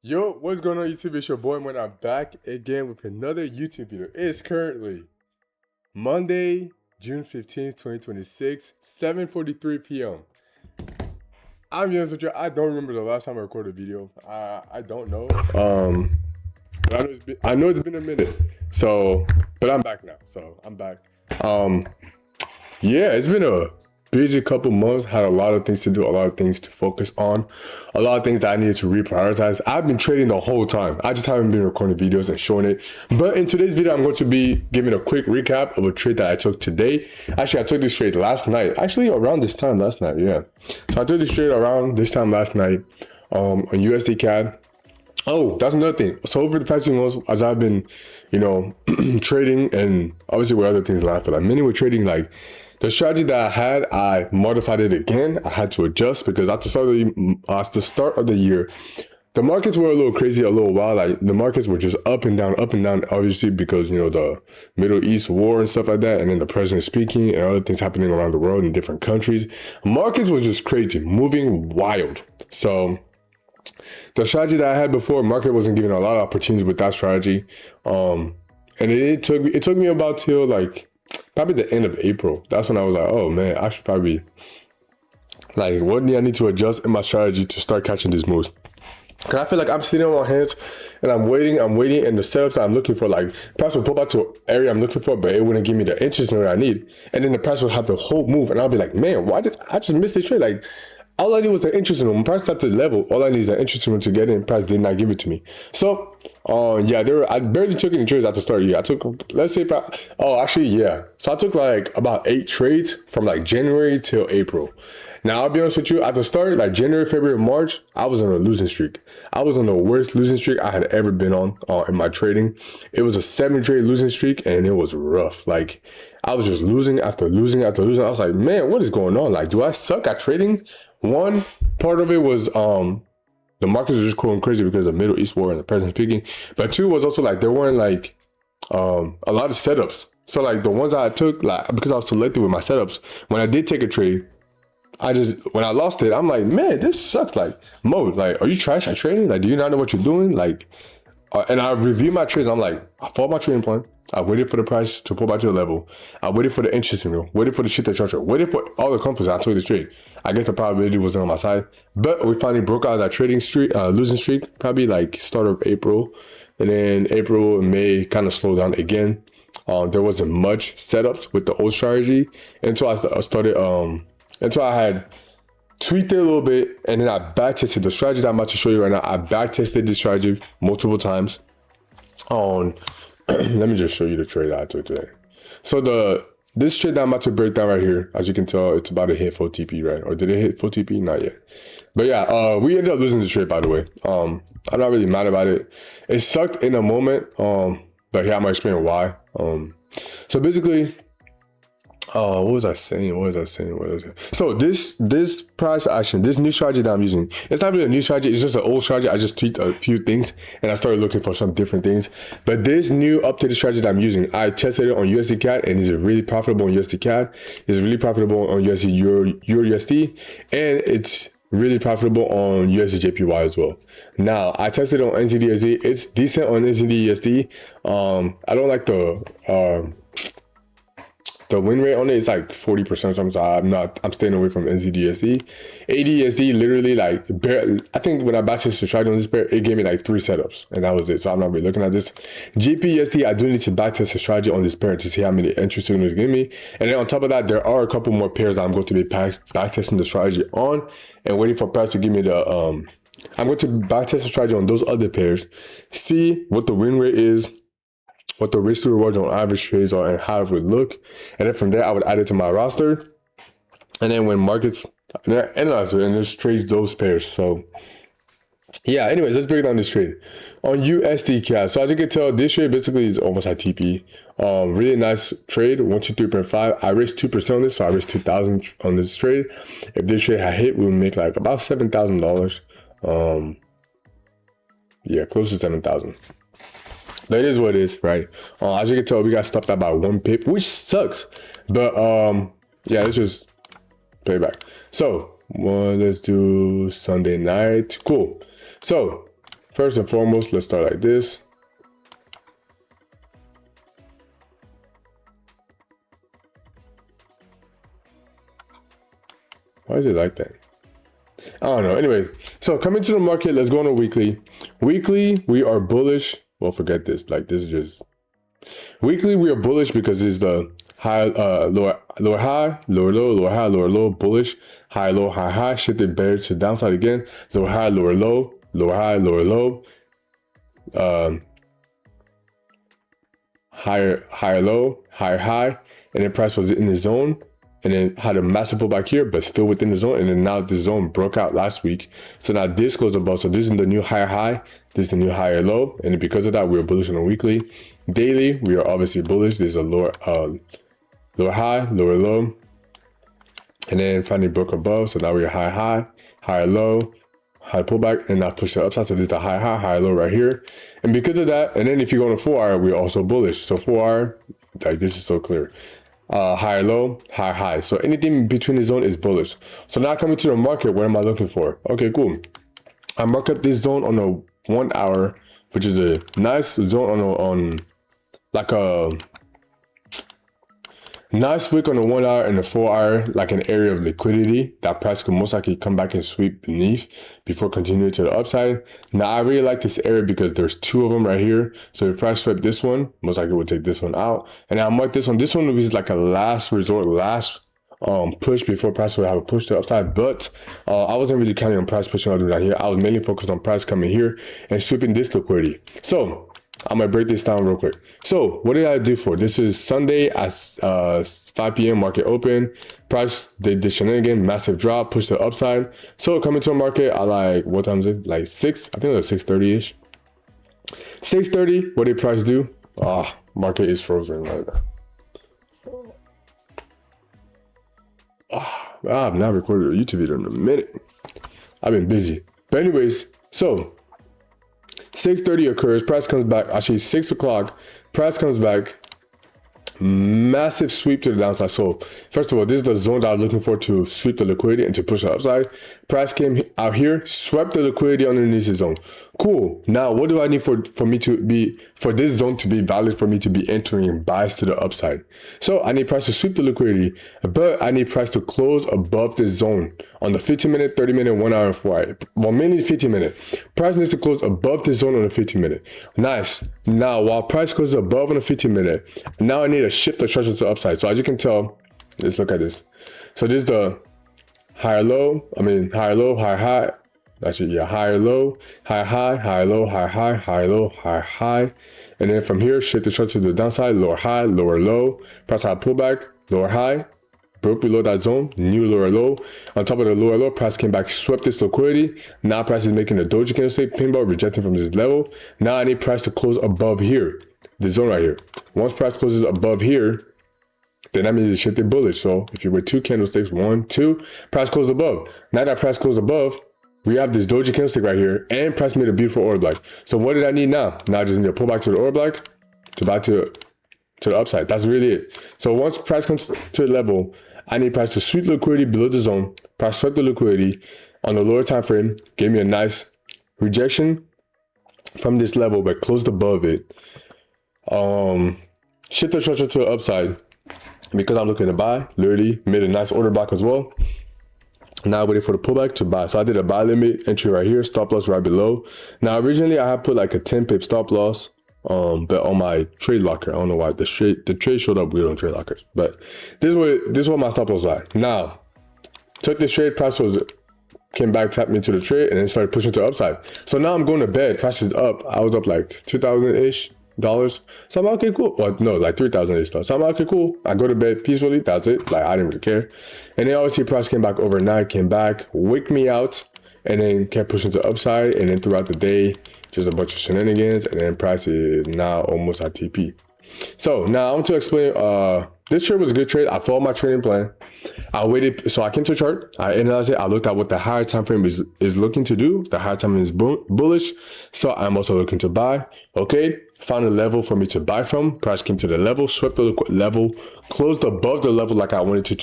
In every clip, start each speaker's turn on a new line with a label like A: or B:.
A: Yo, what's going on YouTube? It's your boy when I'm back again with another YouTube video. It's currently Monday, June 15th, 2026, 7:43 p.m. I'm honest with you, I don't remember the last time I recorded a video. I don't know. But I know it's been a minute. So, but I'm back now. So I'm back. Yeah, it's been a busy couple months. Had a lot of things to do, a lot of things to focus on, a lot of things that I needed to reprioritize. I've been trading the whole time. I just haven't been recording videos and showing it. But in today's video, I'm going to be giving a quick recap of a trade that I took today. Actually, I took this trade last night. Actually, around this time last night, yeah. So I took this trade around this time last night on USD CAD. Oh, that's another thing. So over the past few months, as I've been, trading and obviously with other things in life, but mainly with trading, like the strategy that I had, I modified it again. I had to adjust because at the start of the year, the markets were a little crazy, a little wild. Like the markets were just up and down, obviously because, the Middle East war and stuff like that. And then the president speaking and other things happening around the world in different countries. Markets were just crazy, moving wild. So the strategy that I had before, market wasn't giving a lot of opportunities with that strategy. And it took me about till like probably the end of April. That's when I was like, oh man, I should probably like, what do I need to adjust in my strategy to start catching these moves? Cause I feel like I'm sitting on my hands and I'm waiting, and the setups that I'm looking for, like price will pull back to an area I'm looking for, but it wouldn't give me the interest in what I need. And then the price will have the whole move, and I'll be like, man, why did I just miss this trade? Like, all I need was the interesting one. Price started to level. All I need is the interesting one to get in. Price did not give it to me. So, yeah, I barely took any trades at the start of the year. I took, let's say, So I took like about 8 trades from like January till April. Now, I'll be honest with you, at the start, like January, February, March, I was on a losing streak. I was on the worst losing streak I had ever been on in my trading. It was a 7-trade losing streak, and it was rough. Like, I was just losing after losing after losing. I was like, man, what is going on? Like, do I suck at trading? One part of it was the markets were just going crazy because of the Middle East war and the president speaking. But 2 was also like there weren't like a lot of setups. So like the ones I took, like because I was selective with my setups, when I did take a trade, when I lost it, I'm like, man, this sucks. Like, Mo, like, are you trash at trading? Like, do you not know what you're doing? Like, and I reviewed my trades. I'm like, I followed my trading plan. I waited for the price to pull back to the level. I waited for the interest signal. Waited for the shit to structure. Waited for all the confidence. I took this trade. I guess the probability wasn't on my side, but we finally broke out of that trading streak, losing streak. Probably like start of April, and then April and May kind of slowed down again. There wasn't much setups with the old strategy until I started. Until I had tweaked it a little bit, and then I backtested the strategy that I'm about to show you right now. I backtested this strategy multiple times on let me just show you the trade that I took today. So this trade that I'm about to break down right here, as you can tell, it's about to hit full TP, right? Or did it hit full TP? Not yet. But yeah, we ended up losing the trade, by the way. I'm not really mad about it. It sucked in a moment, but yeah, I'm gonna explain why. So basically, what was I saying? So this price action, this new strategy that I'm using, it's not really a new strategy. It's just an old strategy. I just tweaked a few things and I started looking for some different things. But this new updated strategy that I'm using, I tested it on USD CAD, and it's really profitable on USD CAD. It's really profitable on USD Euro USD, and it's really profitable on USD JPY as well. Now I tested it on NZDUSD. It's decent on NZDUSD. I don't like the win rate on it is like 40% or something, so I'm staying away from NZDUSD. ADUSD literally like I think when I backtested the strategy on this pair, it gave me like 3 setups, and that was it. So I'm not really looking at this. GPUSD, I do need to backtest the strategy on this pair to see how many entry signals it give me. And then on top of that, there are a couple more pairs that I'm going to be backtesting the strategy on and waiting for price to give me the I'm going to backtest the strategy on those other pairs, see what the win rate is, what the risk to reward on average trades are, and how it would look. And then from there, I would add it to my roster. And then when markets analyze it and just trade those pairs. So yeah, anyways, let's break down this trade on USD CAD. So as you can tell, this trade basically is almost at TP. Really nice trade, 123.5. I risked 2% on this, so I risked 2,000 on this trade. If this trade had hit, we would make like about $7,000. Yeah, close to 7,000. That is what it is, right? As you can tell, we got stopped out by 1 pip, which sucks. But yeah, let's just play back. So let's do Sunday night. Cool. So First and foremost, let's start like this. Why is it like that? I don't know. Anyway, so coming to the market, let's go on a weekly. Weekly, we are bullish. Well, forget this. Like, this is just weekly. We are bullish because it's the high, lower high, lower low, lower high, lower low, bullish, high, low, high, high, shifted bearish to downside again, lower high, lower low, lower high, lower low, higher low, higher high, and then price was in the zone. And then had a massive pullback here, but still within the zone. And then now this zone broke out last week. So now this goes above. So this is the new higher high. This is the new higher low. And because of that, we're bullish on a weekly. Daily, we are obviously bullish. There's a lower high, lower low. And then finally broke above. So now we're high high, higher low, high pullback, and now push the upside. So this is the high high, higher low right here. And because of that, and then if you go on a 4-hour, we're also bullish. So 4-hour, like this is so clear. Higher low, higher high. So anything between the zone is bullish. So now coming to the market, what am I looking for? Okay, cool. I mark up this zone on a 1 hour, which is a nice zone on like a nice wick on the 1 hour and the 4 hour, like an area of liquidity that price could most likely come back and sweep beneath before continuing to the upside. Now I really like this area because there's two of them right here. So if price swept this one, most likely would take this one out. And I mark this one. This one was like a last resort, last push before price would have a push to the upside. But I wasn't really counting on price pushing all the way down here. I was mainly focused on price coming here and sweeping this liquidity. So I'm gonna break this down real quick. So what did I do for? This is Sunday at 5 p.m. market open. Price did the shenanigan, massive drop, push to the upside. So coming to a market at like, what time is it? Like 6, I think it was 6:30-ish. 6:30, what did price do? Market is frozen right now. I've not recorded a YouTube video in a minute. I've been busy. But anyways, so 6:30 occurs, price comes back, actually 6 o'clock, price comes back, massive sweep to the downside. So first of all, this is the zone that I'm looking for to sweep the liquidity and to push the upside. Price came out here, swept the liquidity underneath the zone. Cool. Now, what do I need for this zone to be valid for me to be entering buys to the upside? So I need price to sweep the liquidity, but I need price to close above this zone on the 15-minute, 30-minute, 1 hour, and 4 hour. Well, mainly 15-minute. Price needs to close above this zone on the 15-minute. Nice. Now, while price closes above on the 15-minute, now I need a shift the structure to the upside. So as you can tell, let's look at this. So this is the higher low, higher high. Actually, yeah, higher low, higher high, higher low, higher high, higher low, higher high. And then from here, shift the structure to the downside, lower high, lower low, price high pullback, lower high, broke below that zone, new lower low. On top of the lower low, price came back, swept this liquidity. Now price is making a doji candlestick, pinball, rejecting from this level. Now I need price to close above here, the zone right here. Once price closes above here, then that means it shifted bullish. So if you were 2 candlesticks, 1, 2, price closed above. Now that price closed above, we have this doji candlestick right here, and price made a beautiful order block. So what did I need now? Now I just need to pull back to the order block to buy to the upside. That's really it. So once price comes to the level, I need price to sweep liquidity below the zone. Price swept the liquidity on the lower time frame, gave me a nice rejection from this level, but closed above it. Shift the structure to the upside because I'm looking to buy. Literally made a nice order block as well. Now I'm waiting for the pullback to buy. So I did a buy limit entry right here, stop loss right below. Now originally I had put like a 10 pip stop loss, but on my trade locker. I don't know why the trade showed up weird on trade lockers, but this is what my stop loss was. Now took this trade, price came back, tapped me to the trade, and then started pushing to the upside. So now I'm going to bed. Price is up. I was up like $2,000-ish. So I'm like, okay, cool. Well, no, like 3,000-ish. So I'm like, okay, cool. I go to bed peacefully. That's it. Like, I didn't really care. And then obviously price came back overnight, came back, wicked me out, and then kept pushing to the upside. And then throughout the day, just a bunch of shenanigans. And then price is now almost at TP. So now I want to explain, this trade was a good trade. I followed my trading plan. I waited, so I came to a chart, I analyzed it, I looked at what the higher time frame is looking to do. The higher time frame is bullish, so I'm also looking to buy. Okay, found a level for me to buy from. Price came to the level, swept the level, closed above the level like I wanted it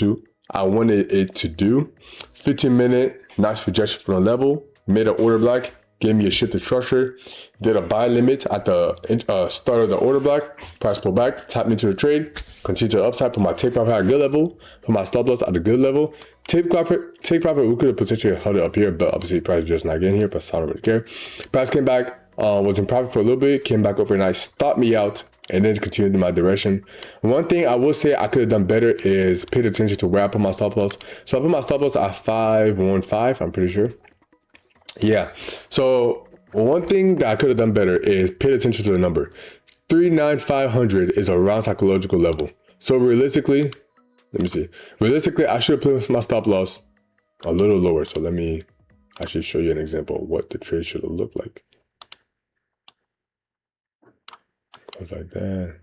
A: to do. 15-minute, nice rejection from the level, made an order block, gave me a shifted structure, did a buy limit at the start of the order block, price pull back, tap me to the trade, continue to the upside, put my take profit at a good level, put my stop loss at a good level. Take profit, we could have potentially held it up here, but obviously price just not getting here, but I don't really care. Price came back, was in profit for a little bit, came back overnight, stopped me out, and then continued in my direction. One thing I will say I could have done better is paid attention to where I put my stop loss. So I put my stop loss at 515, I'm pretty sure. Yeah, so one thing that I could have done better is paid attention to the number. 39500 is around psychological level. So realistically, let me see. Realistically, I should have put my stop loss a little lower. So let me actually show you an example of what the trade should have looked like. Goes like that.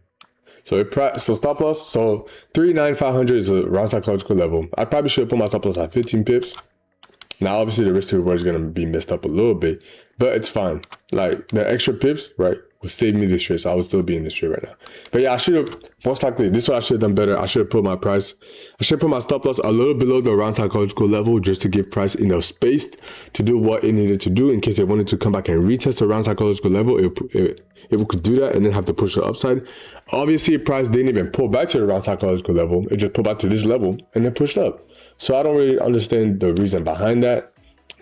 A: So stop loss. So 39500 is around psychological level. I probably should have put my stop loss at 15 pips. Now, obviously, the risk to reward is going to be messed up a little bit, but it's fine. Like, the extra pips, right, will save me this trade, so I would still be in this trade right now. But yeah, I should have, most likely, this is what I should have done better. I should have put my price, I should have put my stop loss a little below the around psychological level just to give price enough space to do what it needed to do in case they wanted to come back and retest the around psychological level. If we could do that and then have to push the upside. Obviously, price didn't even pull back to the around psychological level. It just pulled back to this level and then pushed up. So I don't really understand the reason behind that,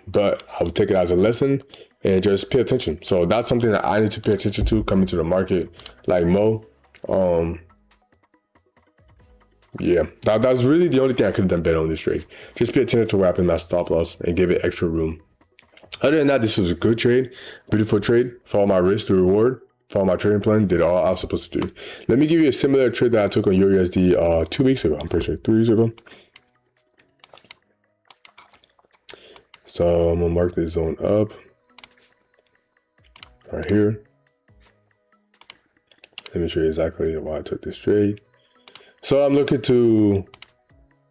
A: but I would take it as a lesson and just pay attention. So that's something that I need to pay attention to coming to the market like Mo. Yeah, that's really the only thing I could have done better on this trade. Just pay attention to where I put my stop loss and give it extra room. Other than that, this was a good trade, beautiful trade. Follow my risk to reward. Follow my trading plan, did all I was supposed to do. Let me give you a similar trade that I took on EURUSD 2 weeks ago. I'm pretty sure 3 weeks ago. So I'm gonna mark this zone up right here. Let me show you exactly why I took this trade. So I'm looking to,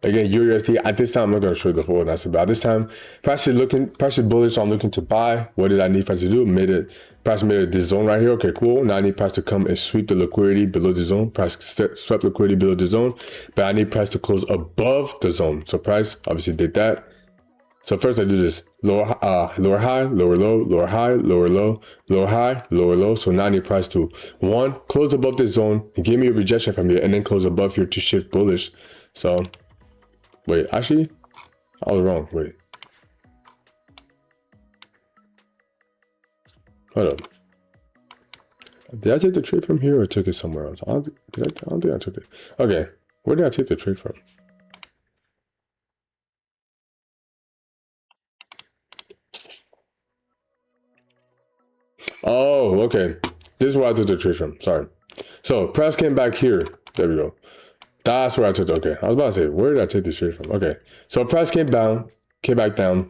A: again, EURUSD. At this time, I'm not gonna show you the full analysis, but at this time, price is bullish, so I'm looking to buy. What did I need price to do? Price made it this zone right here. Okay, cool. Now I need price to come and sweep the liquidity below the zone. Price swept liquidity below the zone, but I need price to close above the zone. So price obviously did that. So first I do this lower high, lower low, lower high, lower low, lower high, lower low. So now I need price to one, close above this zone and give me a rejection from here and then close above here to shift bullish. So wait, actually, I was wrong. Wait. Hold up. Did I take the trade from here or took it somewhere else? I don't think I took it. Okay, where did I take the trade from? Oh, okay. This is where I took the trade from. Sorry. So price came back here. There we go. That's where I took it. Okay. I was about to say, where did I take the trade from? Okay. So price came back down,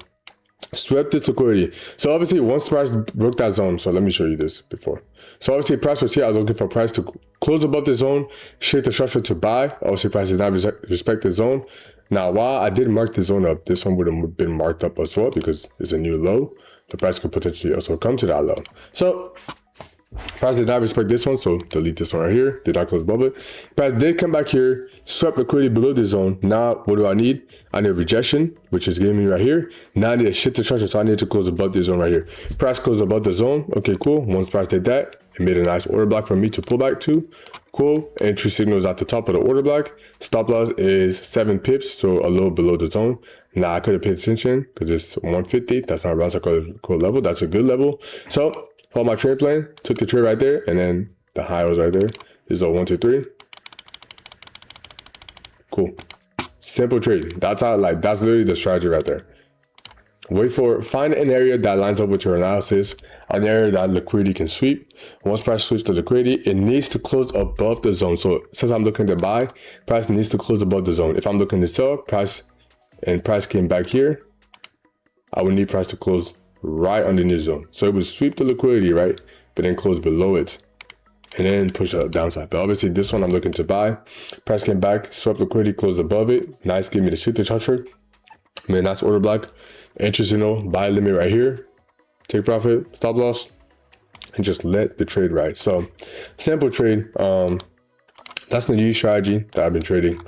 A: swept this liquidity. So obviously once price broke that zone, so let me show you this before. So obviously price was here. I was looking for price to close above the zone, shift the structure to buy. Obviously price did not respect the zone. Now, while I did mark the zone up, this one would have been marked up as well because it's a new low. The price could potentially also come to that low. So price did not respect this one, so delete this one right here. Did not close above it. Price did come back here, swept liquidity below the zone. Now, what do I need? I need a rejection, which is giving me right here. Now I need a shift to structure, so I need to close above the zone right here. Price closed above the zone. Okay, cool. Once price did that, it made a nice order block for me to pull back to. Cool. Entry signal is at the top of the order block. Stop loss is 7 pips, so a little below the zone. Now I could have paid attention because it's 150. That's not around psychological level. That's a good level. So follow my trade plan, took the trade right there, and then the high was right there. This is a 1, 2, 3. Cool. Simple trade. That's literally the strategy right there. Find an area that lines up with your analysis, an area that liquidity can sweep. Once price sweeps the liquidity, it needs to close above the zone. So since I'm looking to buy, price needs to close above the zone. If I'm looking to sell, price came back here, I would need price to close right underneath the zone. So it would sweep the liquidity, right? But then close below it and then push a downside. But obviously this one I'm looking to buy. Price came back, swept liquidity, closed above it. Nice, give me the shifted structure. Made a nice order block. Entry signal, buy limit right here. Take profit, stop loss, and just let the trade ride. So sample trade. That's the new strategy that I've been trading.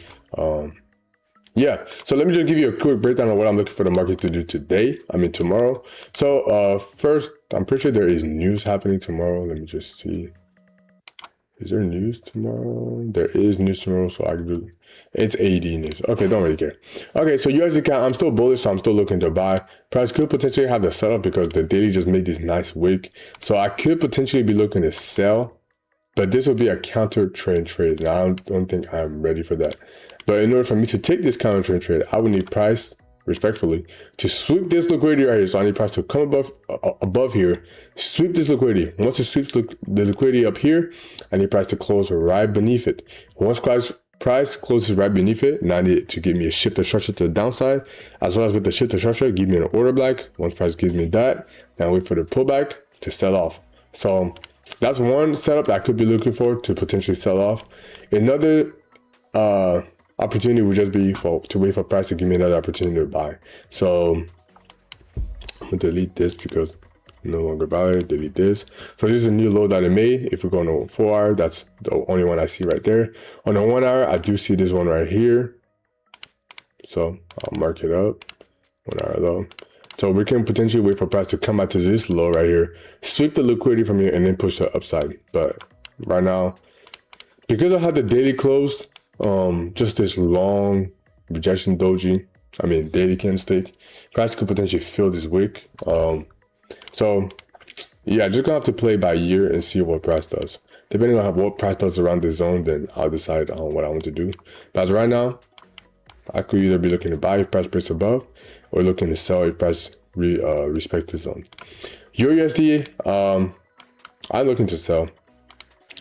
A: yeah, so let me just give you a quick breakdown of what I'm looking for the market to do today. I mean tomorrow. So first, I'm pretty sure there is news happening tomorrow. Let me just see. Is there news tomorrow? There is news tomorrow, so I can do. It's AD news. Okay, don't really care. Okay, so USD CAD, I'm still bullish, so I'm still looking to buy. Price could potentially have the setup because the daily just made this nice wick, so I could potentially be looking to sell. But this would be a counter trend trade, and I don't think I'm ready for that. But in order for me to take this counter trend trade, I would need price, respectfully, to sweep this liquidity right here. So I need price to come above here, sweep this liquidity. Once it sweeps the liquidity up here, I need price to close right beneath it. Once price closes right beneath it, now I need it to give me a shift of structure to the downside, as well as with the shift of structure, give me an order block. Once price gives me that, now I wait for the pullback to sell off. So that's one setup that I could be looking for to potentially sell off. Another opportunity would just be to wait for price to give me another opportunity to buy. So I'm gonna delete this because no longer valid. Delete this. So this is a new low that I made. If we go on a 4 hour, that's the only one I see right there. On the 1 hour, I do see this one right here. So I'll mark it up. 1 hour low. So we can potentially wait for price to come out to this low right here, sweep the liquidity from here, and then push the upside. But right now, because I had the daily closed, just this long rejection doji, daily candlestick, price could potentially fill this wick. So yeah, just gonna have to play by ear and see what price does. Depending on what price does around this zone, then I'll decide on what I want to do. But as right now, I could either be looking to buy if price breaks above, or looking to sell if price respects the zone. EURUSD, I'm looking to sell.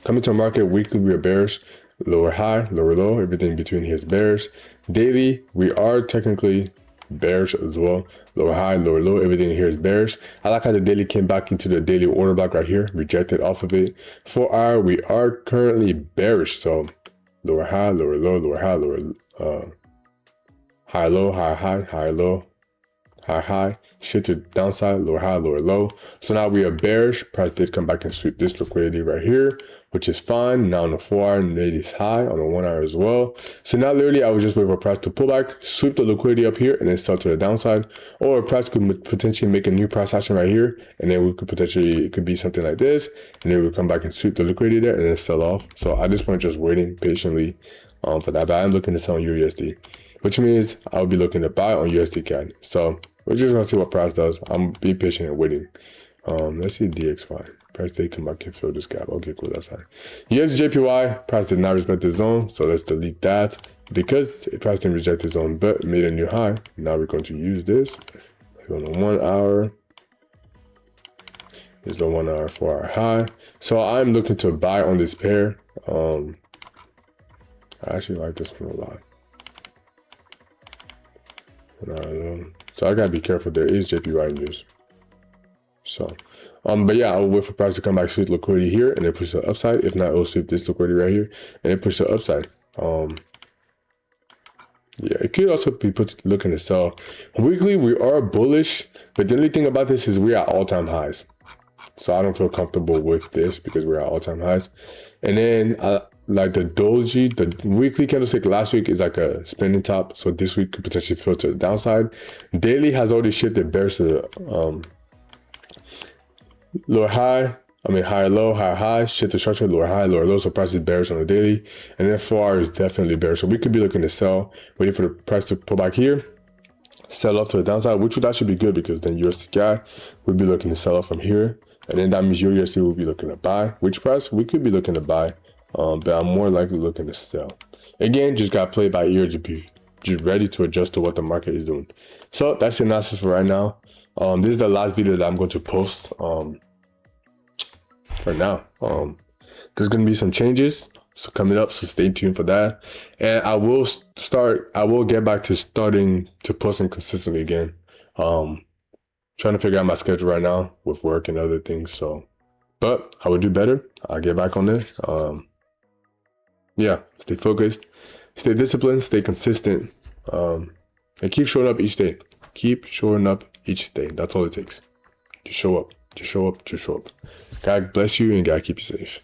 A: Coming to market weekly, we are bearish. Lower high, lower low, everything between here is bearish. Daily, we are technically bearish as well. Lower high, lower low, everything here is bearish. I like how the daily came back into the daily order block right here, rejected off of it. 4 hour, we are currently bearish. So lower high, lower low, lower high, lower high low, high high, high low, high high, shift to downside, lower high, lower low. So now we are bearish. Price did come back and sweep this liquidity right here, which is fine. Now on the 4 hour, it is high, on the 1 hour as well. So now literally I would just wait for price to pull back, sweep the liquidity up here, and then sell to the downside. Or price could potentially make a new price action right here, and then we could potentially, it could be something like this, and then we'll come back and sweep the liquidity there and then sell off. So at this point, just waiting patiently for that. But I'm looking to sell on EURUSD, which means I'll be looking to buy on USD CAD. So we're just gonna see what price does. I'm be patient and waiting. Let's see DXY. Price did come back and fill this gap. Okay, cool, that's fine. USDJPY, price did not respect the zone, so let's delete that. Because price didn't reject the zone but made a new high. Now we're going to use this. Like on the 1 hour. Here's the 1 hour, 4 hour high. So I'm looking to buy on this pair. I actually like this one a lot. So I gotta be careful. There is JPY news. So, but yeah, I'll wait for price to come back, sweep liquidity here, and then push the upside. If not, it'll sweep this liquidity right here, and then push the upside. Yeah, it could also be looking to sell. Weekly, we are bullish, but the only thing about this is we're at all-time highs. So I don't feel comfortable with this because we're at all-time highs. And then like the doji, the weekly candlestick last week is like a spinning top. So this week could potentially filter the downside. Daily has already shifted bearish to the lower high. Higher low, higher high, shift the structure, lower high, lower low. So price is bearish on the daily. And then 4 hour is definitely bearish. So we could be looking to sell, waiting for the price to pull back here, sell off to the downside, which would actually be good because then USD CAD would be looking to sell off from here. And then that means USD will be looking to buy. Which price? We could be looking to buy, but I'm more likely looking to sell. Again, just got to play by ear to be just ready to adjust to what the market is doing. So that's the analysis for right now. This is the last video that I'm going to post for now. There's going to be some changes coming up, so stay tuned for that. And I will get back to starting to posting consistently again. Trying to figure out my schedule right now with work and other things. So, but I will do better. I'll get back on this. Yeah, stay focused, stay disciplined, stay consistent, and keep showing up each day. Keep showing up each day. That's all it takes. Just show up, just show up, just show up. God bless you and God keep you safe.